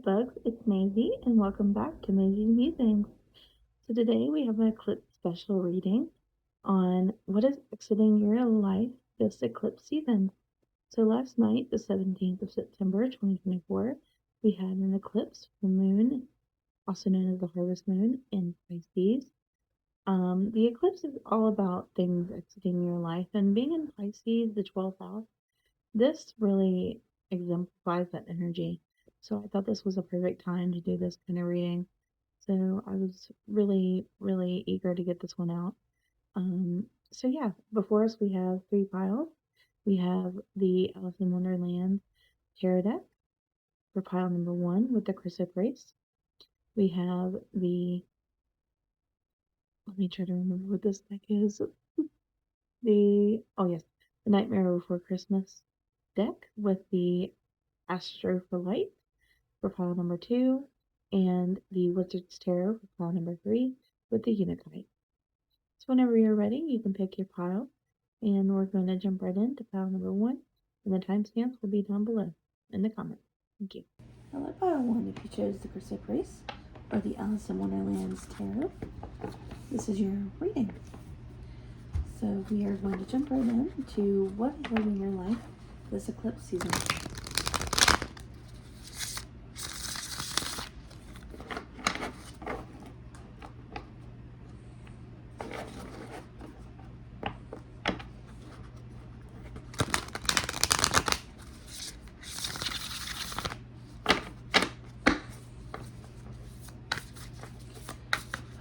Bugs, it's Maisie, and welcome back to Maisie's Musings. So today we have an eclipse special reading on what is exiting your life this eclipse season. So last night, the 17th of September 2024, we had an eclipse full moon, also known as the harvest moon, in Pisces. The eclipse is all about things exiting your life, and being in Pisces, the 12th house, this really exemplifies that energy. So I thought this was a perfect time to do this kind of reading. So I was really, really eager to get this one out. So yeah, before us we have three piles. We have the Alice in Wonderland tarot deck for pile number one with the chrysoprase. We have the, let me try to remember what this deck is. Oh yes, the Nightmare Before Christmas deck with the Astro for Light for pile number two, and the Wizard's Tarot for pile number three with the Unitite. So whenever you're ready, you can pick your pile, and we're going to jump right into pile number one, and the timestamps will be down below in the comments. Thank you. Hello, pile one, if you chose the chrysoprase or the Alice in Wonderland's Tarot, this is your reading. So we are going to jump right into what is living your life this eclipse season.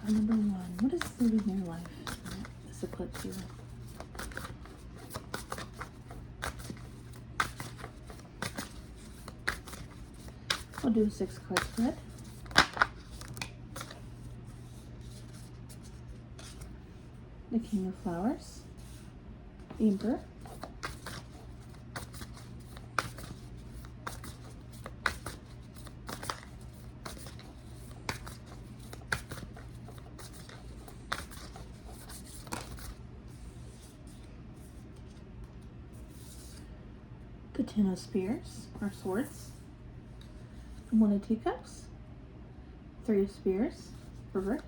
Number one, what is living your life this eclipse season? We'll do a 6-card spread. The King of Flowers, the Emperor, the Ten of Spears, or Swords, the One of Teacups, Three of Spears, reverse,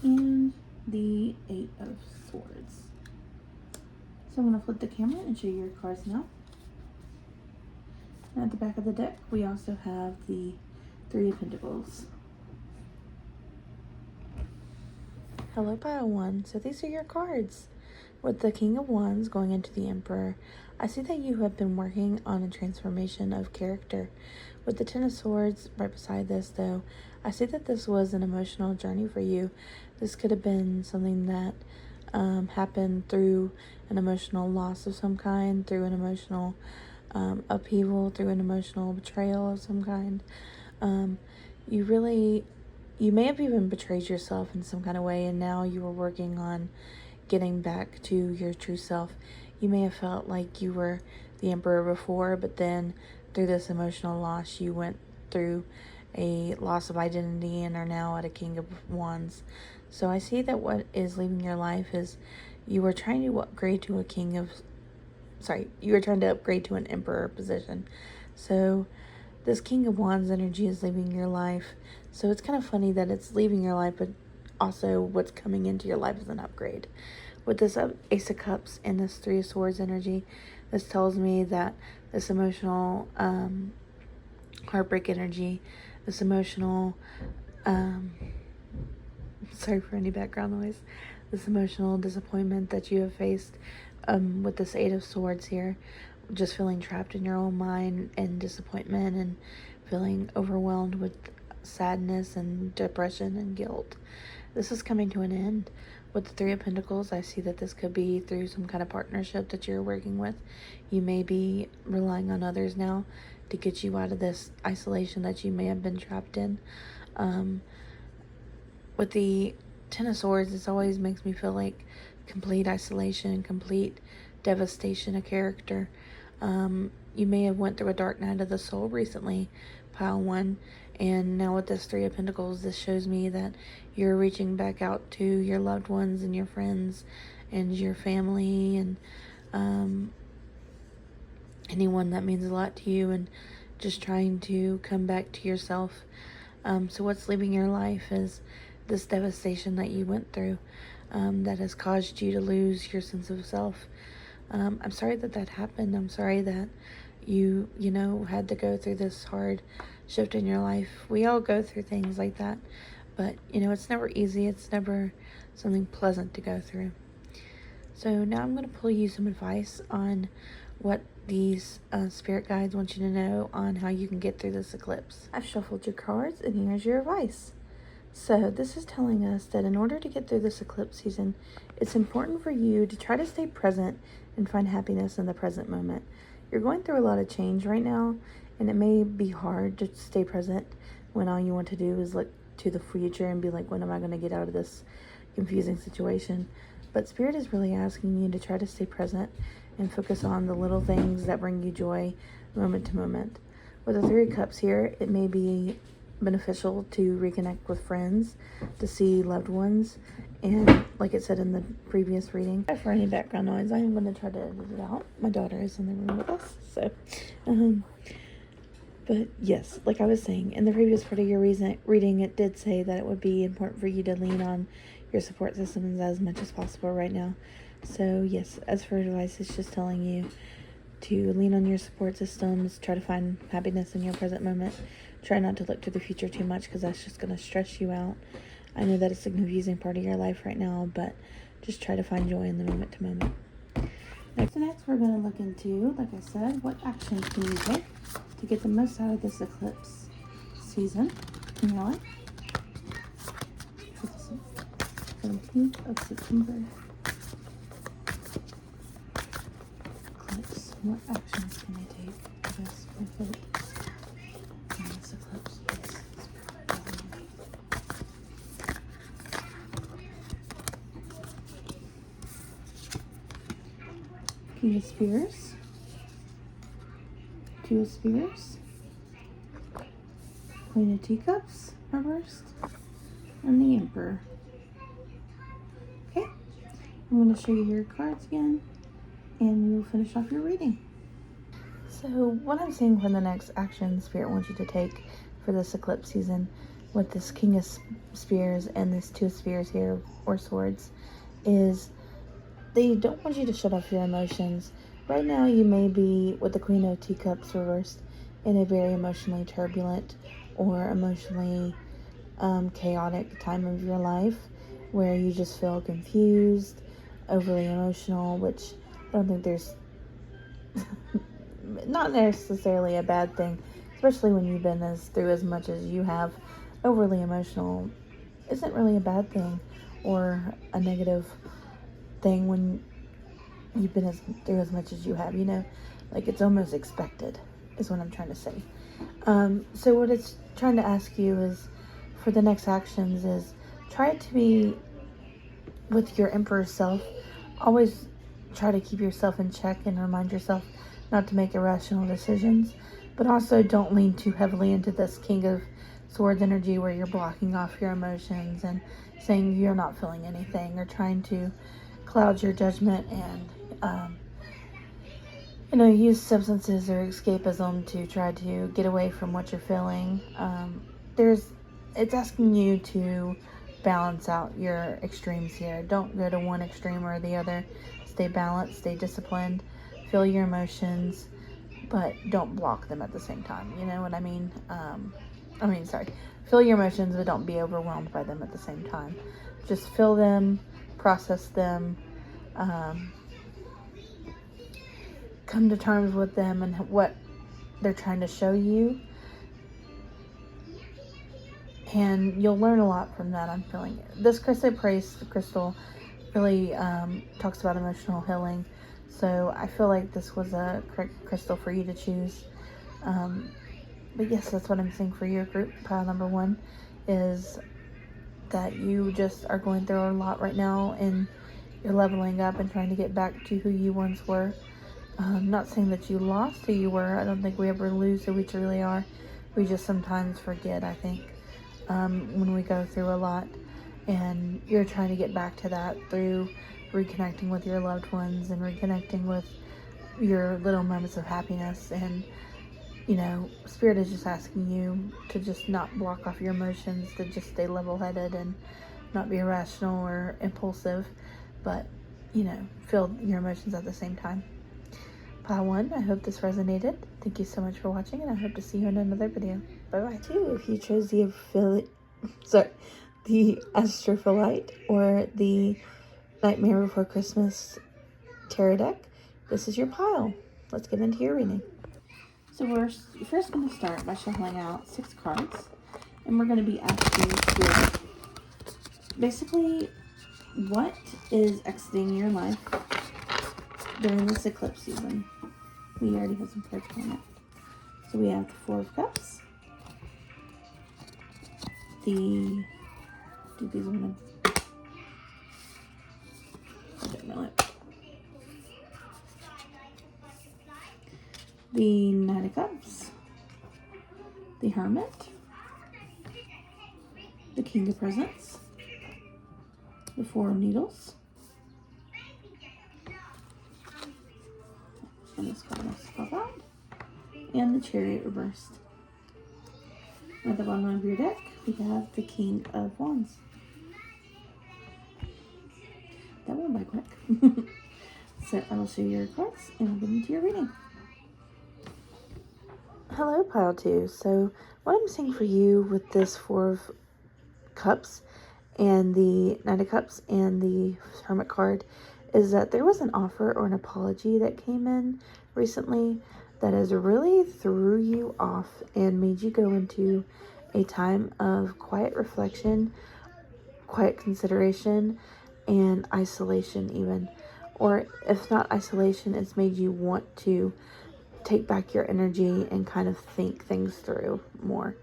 and the Eight of Swords. So I'm going to flip the camera and show you your cards now. And at the back of the deck, we also have the Three of Pentacles. Hello, pile one. So these are your cards. With the King of Wands going into the Emperor, I see that you have been working on a transformation of character. With the Ten of Swords right beside this, though, I see that this was an emotional journey for you. This could have been something that happened through an emotional loss of some kind, through an emotional upheaval, through an emotional betrayal of some kind. You may have even betrayed yourself in some kind of way, and now you are working on getting back to your true self. You may have felt like you were the Emperor before, but then through this emotional loss, you went through a loss of identity and are now at a King of Wands. So I see that what is leaving your life is you were trying to upgrade to upgrade to an Emperor position. So this King of Wands energy is leaving your life. So it's kind of funny that it's leaving your life, but also what's coming into your life is an upgrade. With this Ace of Cups and this Three of Swords energy, this tells me that this emotional heartbreak energy, this emotional, sorry for any background noise, this emotional disappointment that you have faced with this Eight of Swords here, just feeling trapped in your own mind and disappointment and feeling overwhelmed with sadness and depression and guilt. This is coming to an end. With the Three of Pentacles, I see that this could be through some kind of partnership that you're working with. You may be relying on others now to get you out of this isolation that you may have been trapped in. With the Ten of Swords, this always makes me feel like complete isolation, complete devastation of character. You may have went through a dark night of the soul recently, pile one. And now with this Three of Pentacles, this shows me that you're reaching back out to your loved ones and your friends and your family and anyone that means a lot to you, and just trying to come back to yourself. So what's leaving your life is this devastation that you went through, that has caused you to lose your sense of self. I'm sorry that that happened. I'm sorry that you had to go through this hard shift in your life. We all go through things like that, but it's never easy. It's never something pleasant to go through. So now I'm going to pull you some advice on what these spirit guides want you to know on how you can get through this eclipse. I've shuffled your cards, and here's your advice. So this is telling us that in order to get through this eclipse season, it's important for you to try to stay present and find happiness in the present moment. You're going through a lot of change right now, and it may be hard to stay present when all you want to do is look to the future and be like, when am I going to get out of this confusing situation? But Spirit is really asking you to try to stay present and focus on the little things that bring you joy moment to moment. With the Three of Cups here, it may be beneficial to reconnect with friends, to see loved ones, and like it said in the previous reading, for any background noise, I am going to try to edit it out. My daughter is in the room with us, so but yes, like I was saying, in the previous part of your reading, it did say that it would be important for you to lean on your support systems as much as possible right now. So yes, as for advice, it's just telling you to lean on your support systems, try to find happiness in your present moment. Try not to look to the future too much, because that's just going to stress you out. I know that it's a confusing part of your life right now, but just try to find joy in the moment to moment. Next we're going to look into, like I said, what actions can you take to get the most out of this eclipse season in your life. 17th of September. Eclipse. What actions can I take to best benefit in this eclipse? King of Spears, Two of Spears, Queen of Teacups reversed, and the Emperor. Okay, I'm going to show you your cards again, and we'll finish off your reading. So what I'm seeing for the next action Spirit wants you to take for this eclipse season with this King of Spears and this Two of Spears here, or Swords, is they don't want you to shut off your emotions. Right now you may be, with the Queen of Teacups reversed, in a very emotionally turbulent or emotionally chaotic time of your life where you just feel confused, overly emotional, which I don't think there's not necessarily a bad thing, especially when you've been through as much as you have. Overly emotional isn't really a bad thing or a negative thing when you've been through as much as you have, like it's almost expected is what I'm trying to say. So what it's trying to ask you is, for the next actions, is try to be with your Emperor self. Always try to keep yourself in check and remind yourself not to make irrational decisions, but also don't lean too heavily into this King of Swords energy where you're blocking off your emotions and saying you're not feeling anything, or trying to cloud your judgment and use substances or escapism to try to get away from what you're feeling. It's asking you to balance out your extremes here. Don't go to one extreme or the other. Stay balanced, stay disciplined, feel your emotions, but don't block them at the same time. You know what I mean? Feel your emotions, but don't be overwhelmed by them at the same time. Just feel them, process them, come to terms with them and what they're trying to show you, and you'll learn a lot from that. I'm feeling it. This chrysoprase crystal really talks about emotional healing, so I feel like this was a correct crystal for you to choose. But yes, that's what I'm seeing for your group. Pile number 1 is that you just are going through a lot right now, and you're leveling up and trying to get back to who you once were. Not saying that you lost who you were. I don't think we ever lose who we truly are. we just sometimes forget, I think, when we go through a lot. And you're trying to get back to that through reconnecting with your loved ones and reconnecting with your little moments of happiness. And, Spirit is just asking you to just not block off your emotions, to just stay level-headed and not be irrational or impulsive, but, feel your emotions at the same time. Pile 1, I hope this resonated. Thank you so much for watching, and I hope to see you in another video. Bye-bye. Too, if you chose the Astrophyllite or the Nightmare Before Christmas tarot deck, this is your pile. Let's get into your reading. So we're first going to start by shuffling out 6 cards, and we're going to be asking Spirit, basically, what is exiting your life during this eclipse season? We already have some cards on it. So we have the 4 of Cups, the Knight of Cups, the Hermit, the King of Presents, the 4 of Needles, and this card has to pop out, and the Chariot reversed. At the bottom of your deck, we have the King of Wands. That went by quick. So I will show you your cards, and we'll get into your reading. Hello, Pile 2. So what I'm seeing for you with this 4 of Cups and the Knight of Cups and the Hermit card is that there was an offer or an apology that came in recently that has really threw you off and made you go into a time of quiet reflection, quiet consideration, and isolation even. Or if not isolation, it's made you want to take back your energy and kind of think things through more.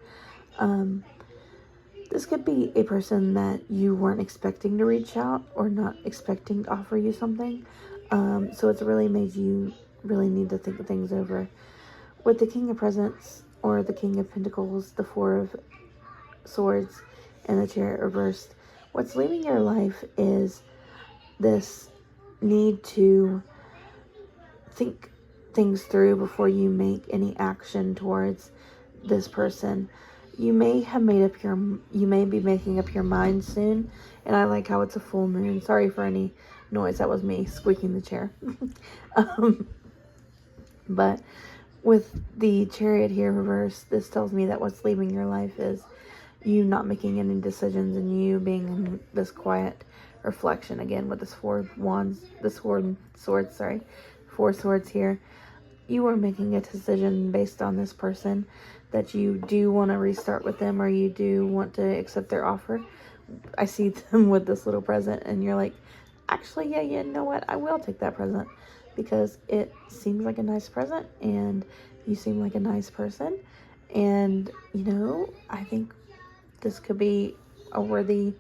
This could be a person that you weren't expecting to reach out or not expecting to offer you something. So it's really made you really need to think things over. With the King of Presents or the King of Pentacles, the 4 of Swords, and the Chariot reversed, what's leaving your life is this need to think things through before you make any action towards this person. You may be making up your mind soon, and I like how it's a full moon. Sorry for any noise, that was me squeaking the chair. But with the Chariot here reversed, this tells me that what's leaving your life is you not making any decisions and you being in this quiet reflection. Again, with this 4 swords here, you are making a decision based on this person that you do want to restart with them, or you do want to accept their offer. I see them with this little present, and you're like, actually, yeah, you know what? I will take that present because it seems like a nice present, and you seem like a nice person, and I think this could be a worthy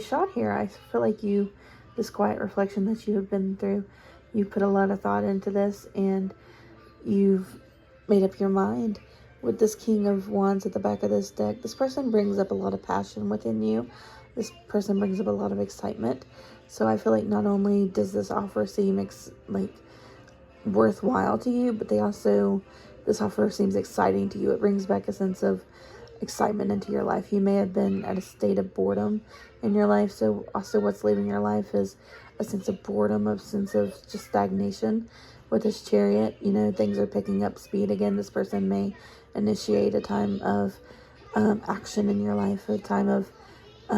shot here. I feel like this quiet reflection that you have been through, you put a lot of thought into this, and you've made up your mind. With this King of Wands at the back of this deck, this person brings up a lot of passion within you. This person brings up a lot of excitement. So I feel like not only does this offer seem worthwhile to you, but this offer seems exciting to you. It brings back a sense of excitement into your life. You may have been at a state of boredom in your life, so also what's leaving your life is a sense of boredom, a sense of just stagnation. With this Chariot, things are picking up speed again. This person may initiate a time of action in your life, a time of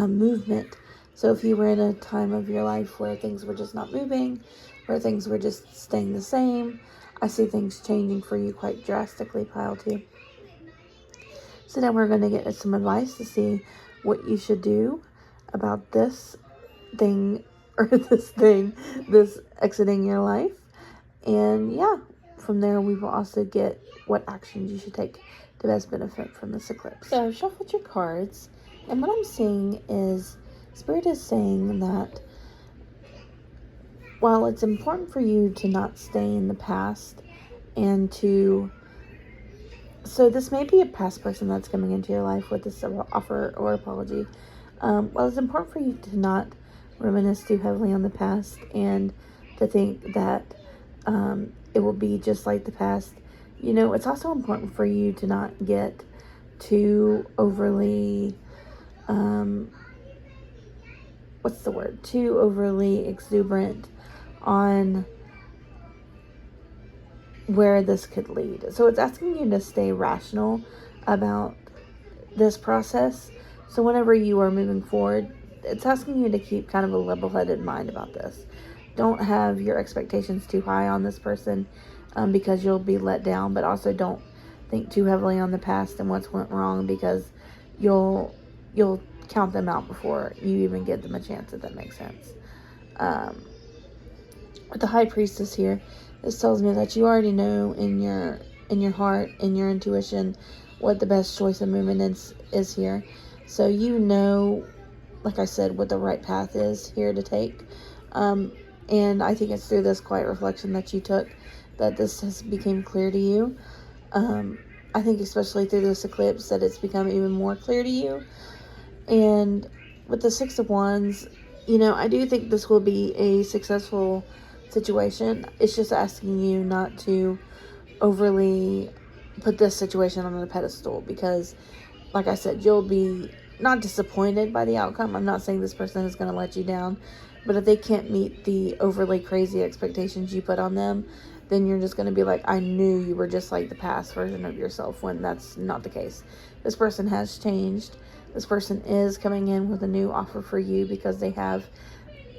movement. So if you were in a time of your life where things were just not moving, where things were just staying the same, I see things changing for you quite drastically, Pile 2. So now we're going to get some advice to see what you should do about this exiting your life. And yeah, from there we will also get what actions you should take to best benefit from this eclipse. So I've shuffled your cards, and what I'm seeing is Spirit is saying that while it's important for you to not stay in the past and to So this may be a past person that's coming into your life with this offer or apology. Well, it's important for you to not reminisce too heavily on the past and to think that it will be just like the past. It's also important for you to not get too overly, too overly exuberant on where this could lead. So it's asking you to stay rational about this process. So whenever you are moving forward, it's asking you to keep kind of a level-headed mind about this. Don't have your expectations too high on this person because you'll be let down, but also don't think too heavily on the past and what's went wrong because you'll count them out before you even give them a chance, if that makes sense. With the High Priestess here, this tells me that you already know in your heart, in your intuition, what the best choice of movement is here. So you know, like I said, what the right path is here to take. And I think it's through this quiet reflection that you took that this has become clear to you. I think especially through this eclipse that it's become even more clear to you. And with the Six of Wands, I do think this will be a successful situation. It's just asking you not to overly put this situation on a pedestal because, like I said, you'll be not disappointed by the outcome. I'm not saying this person is going to let you down, but if they can't meet the overly crazy expectations you put on them, then you're just going to be like, I knew you were just like the past version of yourself, when that's not the case. This person has changed. This person is coming in with a new offer for you because they have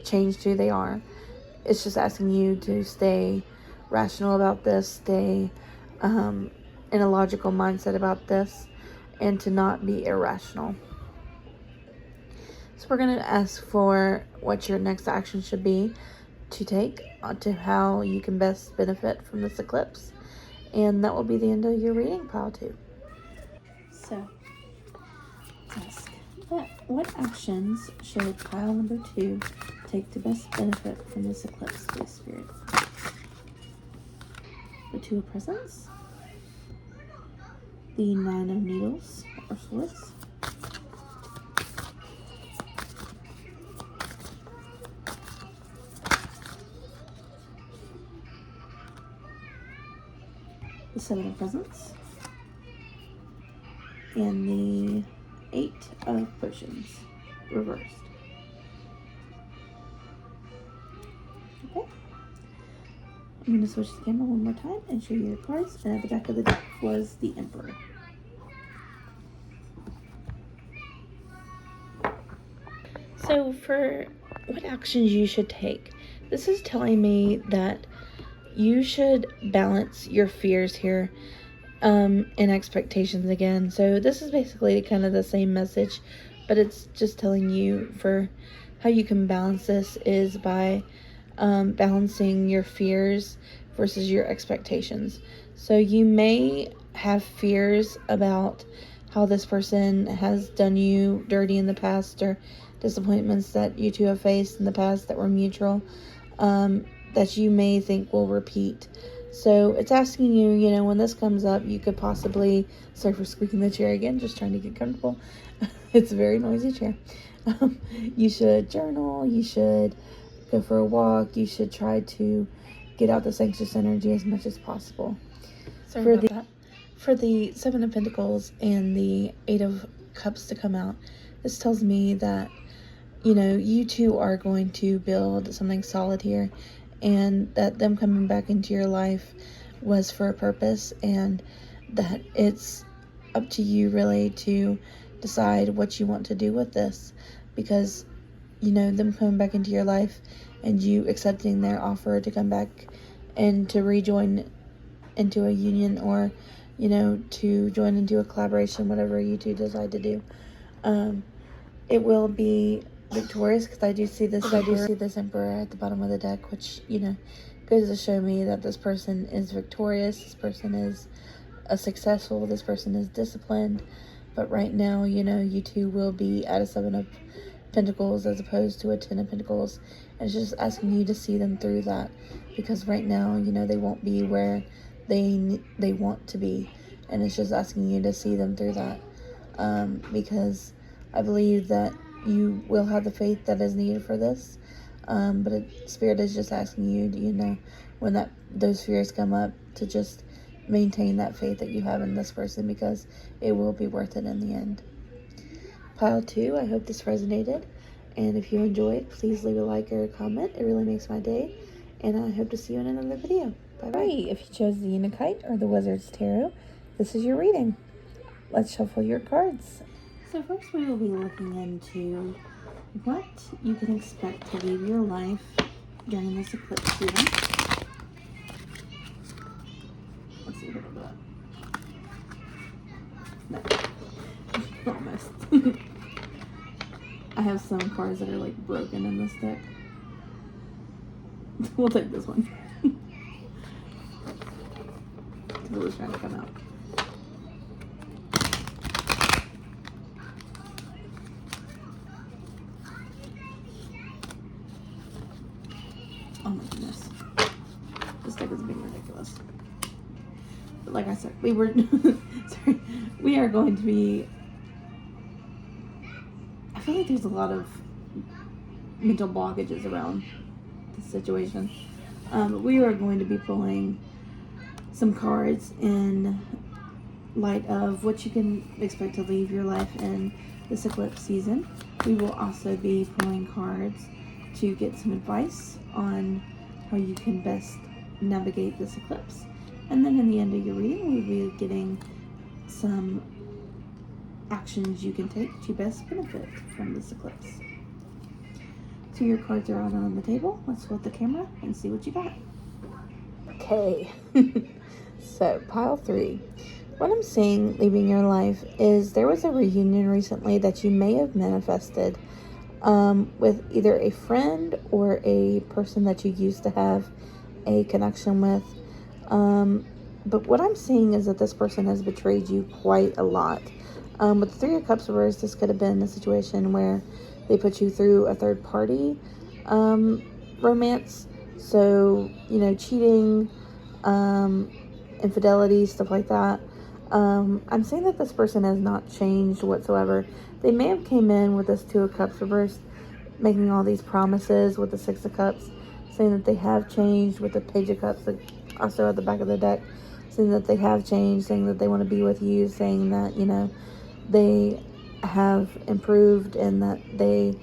changed who they are. It's just asking you to stay rational about this, stay in a logical mindset about this, and to not be irrational. So we're going to ask for what your next action should be to take, to how you can best benefit from this eclipse. And that will be the end of your reading, pile 2. So, let's ask, what actions should pile number 2 take to best benefit from this eclipse, please, Spirit? The Two of Presents, the Nine of Needles, or Swords, the Seven of Presents, and the Eight of Potions, reversed. Okay. I'm going to switch the camera one more time and show you your cards. And at the back of the deck was the Emperor. So for what actions you should take, this is telling me that you should balance your fears here and expectations again. So this is basically kind of the same message, but it's just telling you for how you can balance this is by balancing your fears versus your expectations. So you may have fears about how this person has done you dirty in the past, or disappointments that you two have faced in the past that were mutual, that you may think will repeat. So it's asking you, when this comes up, you could possibly, sorry for squeaking the chair again, just trying to get comfortable. It's a very noisy chair. You should journal, you should go for a walk, you should try to get out this anxious energy as much as possible. For the Seven of Pentacles and the Eight of Cups to come out, this tells me that, you two are going to build something solid here, and that them coming back into your life was for a purpose, and that it's up to you really to decide what you want to do with this, because them coming back into your life and you accepting their offer to come back and to rejoin into a union, or to join into a collaboration, whatever you two decide to do, it will be victorious, because I do see this Emperor at the bottom of the deck, which goes to show me that this person is victorious, this person is successful, this person is disciplined. But right now, you two will be at a Seven of Pentacles as opposed to a Ten of Pentacles, and it's just asking you to see them through that, because right now, they won't be where they want to be, and it's just asking you to see them through that, because I believe that you will have the faith that is needed for this, but Spirit is just asking you, when those fears come up, to just maintain that faith that you have in this person, because it will be worth it in the end. Pile 2, I hope this resonated, and if you enjoyed, please leave a like or a comment. It really makes my day, and I hope to see you in another video. Bye-bye. If you chose the Unikite or the Wizard's Tarot, this is your reading. Let's shuffle your cards. So first we will be looking into what you can expect to leave your life during this eclipse season. Let's see what I'll do. No. Almost. I have some cards that are like broken in this deck. We'll take this one. It was trying to come out. Oh my goodness. This deck is being ridiculous. But like I said, we are going to be, I feel like there's a lot of mental blockages around this situation. We are going to be pulling some cards in light of what you can expect to leave your life in this eclipse season. We will also be pulling cards to get some advice on how you can best navigate this eclipse. And then in the end of your reading, we'll be getting some actions you can take to best benefit from this eclipse. So your cards are out on the table. Let's flip the camera and see what you got. Okay. So, pile 3. What I'm seeing leaving your life is there was a reunion recently that you may have manifested with either a friend or a person that you used to have a connection with. But what I'm seeing is that this person has betrayed you quite a lot. With the 3 of Cups reversed, this could have been a situation where they put you through a third party romance. So, cheating, infidelity, stuff like that. I'm saying that this person has not changed whatsoever. They may have came in with this 2 of Cups reversed, making all these promises with the 6 of Cups, saying that they have changed, with the Page of Cups also at the back of the deck, saying that they have changed, saying that they want to be with you, saying that, they have improved and that they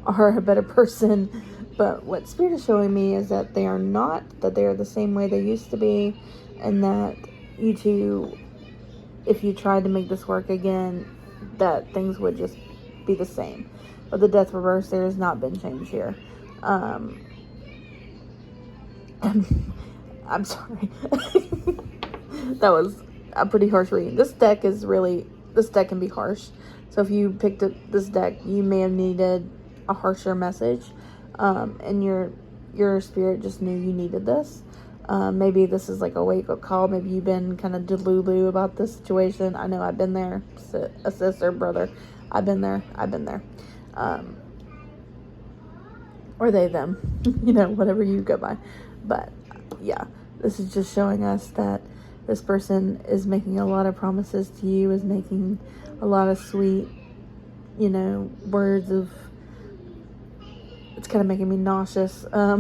are a better person. But what Spirit is showing me is that they are not, that they are the same way they used to be, and that you two, if you tried to make this work again, that things would just be the same. But the Death reverse, there has not been change here. I'm sorry. That was a pretty harsh reading. This deck can be harsh. So if you picked up this deck, you may have needed a harsher message. And your spirit just knew you needed this. Maybe this is like a wake-up call. Maybe you've been kind of delulu about this situation. I know I've been there. A sister, brother. I've been there. Or they, them. Whatever you go by. But, yeah. This is just showing us that this person is making a lot of promises to you, is making a lot of sweet, words of... It's kind of making me nauseous. A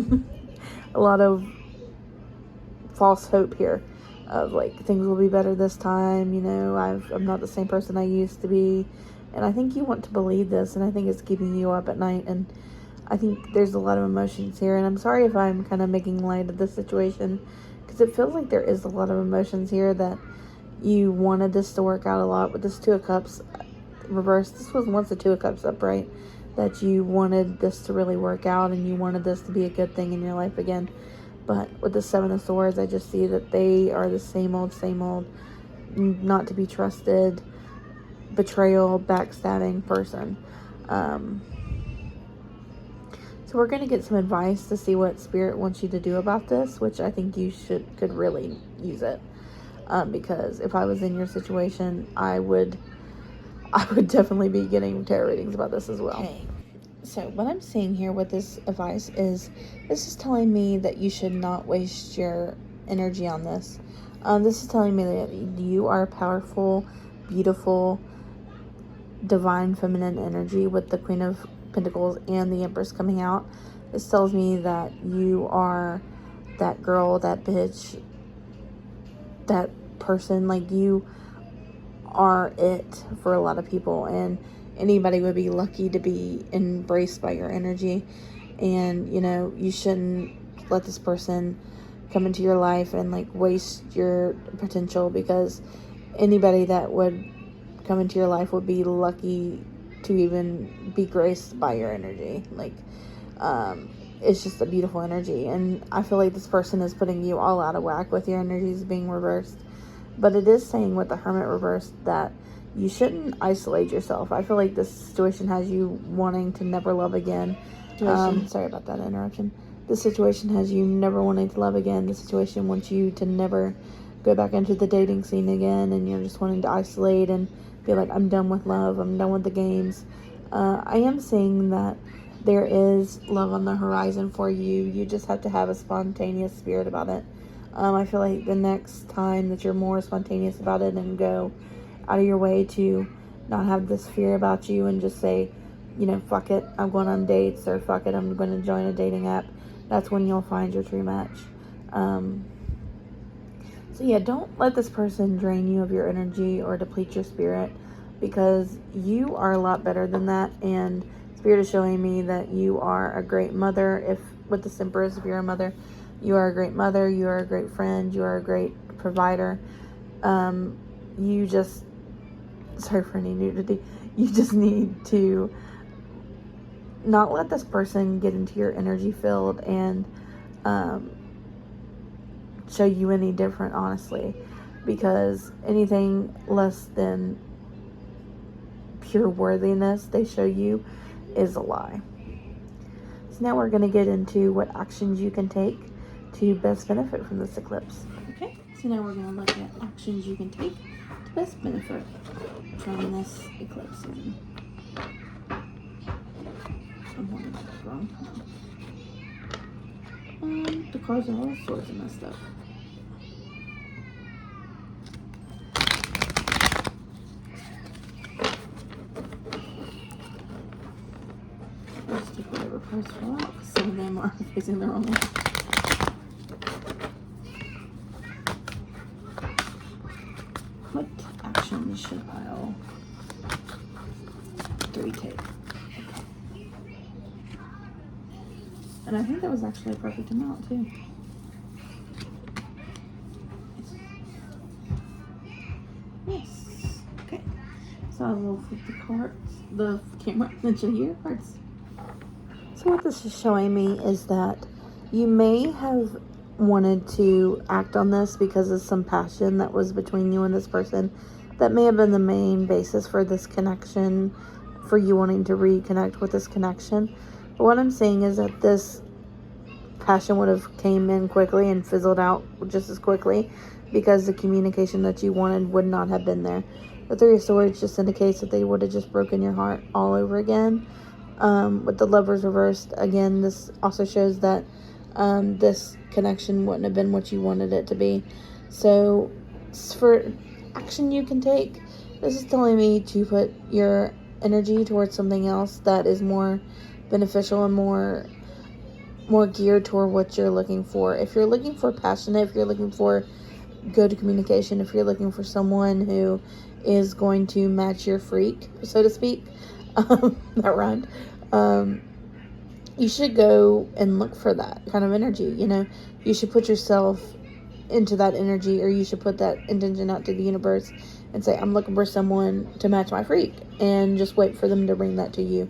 lot of false hope here of like things will be better this time. I'm not the same person I used to be, and I think you want to believe this, and I think it's keeping you up at night, and I think there's a lot of emotions here. And I'm sorry if I'm kind of making light of this situation, because it feels like there is a lot of emotions here, that you wanted this to work out a lot with this 2 of Cups reversed. This was once the 2 of Cups upright, that you wanted this to really work out and you wanted this to be a good thing in your life again. But with the 7 of Swords, I just see that they are the same old, not to be trusted, betrayal, backstabbing person. So we're going to get some advice to see what Spirit wants you to do about this, which I think you could really use it. Because if I was in your situation, I would definitely be getting tarot readings about this as well. Okay. So what I'm seeing here with this advice is, this is telling me that you should not waste your energy on this. This is telling me that you are powerful, beautiful, divine feminine energy with the Queen of Pentacles and the Empress coming out. This tells me that you are that girl, that bitch, that person. Like, you are it for a lot of people, and anybody would be lucky to be embraced by your energy. And you shouldn't let this person come into your life and like waste your potential, because anybody that would come into your life would be lucky to even be graced by your energy. Like, it's just a beautiful energy, and I feel like this person is putting you all out of whack with your energies being reversed. But it is saying with the Hermit reversed that you shouldn't isolate yourself. I feel like this situation has you wanting to never love again. Sorry about that interruption. This situation has you never wanting to love again. This situation wants you to never go back into the dating scene again, and you're just wanting to isolate and be like, I'm done with love. I'm done with the games. I am seeing that there is love on the horizon for you. You just have to have a spontaneous spirit about it. I feel like the next time that you're more spontaneous about it and go out of your way to not have this fear about you and just say, fuck it, I'm going on dates, or fuck it, I'm going to join a dating app, that's when you'll find your true match. So yeah, don't let this person drain you of your energy or deplete your spirit, because you are a lot better than that. And Spirit is showing me that you are a great mother. If with the Empress, if you're a mother, you are a great mother, you are a great friend, you are a great provider. You just, sorry for any nudity, you just need to not let this person get into your energy field and show you any different, honestly, because anything less than pure worthiness they show you is a lie. So now we're going to get into what actions you can take to best benefit from this eclipse. Okay, so now we're going to look at actions you can take to best benefit from this eclipse season. I'm holding that wrong. The cards are all sorts of messed up. I'll just take whatever cards fall out, because some of them are facing the wrong way. What actions should pile 3 take? Okay. And I think that was actually a perfect amount too. Yes. Okay. So I will flip the camera, and show you your cards. So what this is showing me is that you may have wanted to act on this because of some passion that was between you and this person. That may have been the main basis for this connection, for you wanting to reconnect with this connection. But what I'm saying is that this passion would have came in quickly and fizzled out just as quickly, because the communication that you wanted would not have been there. The Three of Swords just indicates that they would have just broken your heart all over again. With the Lovers reversed, again, this also shows that this connection wouldn't have been what you wanted it to be. So for action you can take, this is telling me to put your energy towards something else that is more beneficial and more geared toward what you're looking for. If you're looking for passionate, if you're looking for good communication, if you're looking for someone who is going to match your freak, so to speak, that rhymed, you should go and look for that kind of energy. You should put yourself into that energy, or you should put that intention out to the universe and say, I'm looking for someone to match my freak, and just wait for them to bring that to you.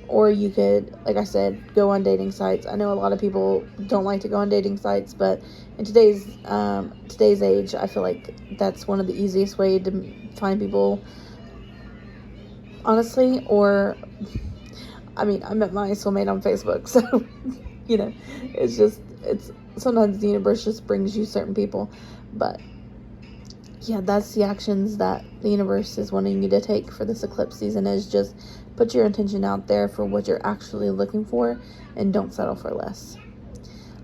Or you could, like I said, go on dating sites. I know a lot of people don't like to go on dating sites, but in today's age, I feel like that's one of the easiest way to find people, honestly. Or, I mean, I met my soulmate on Facebook, so, it's sometimes the universe just brings you certain people. But yeah, that's the actions that the universe is wanting you to take for this eclipse season, is just put your intention out there for what you're actually looking for, and don't settle for less.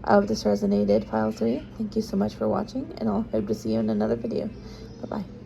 I hope this resonated, Pile 3. Thank you so much for watching, and I'll hope to see you in another video. Bye-bye.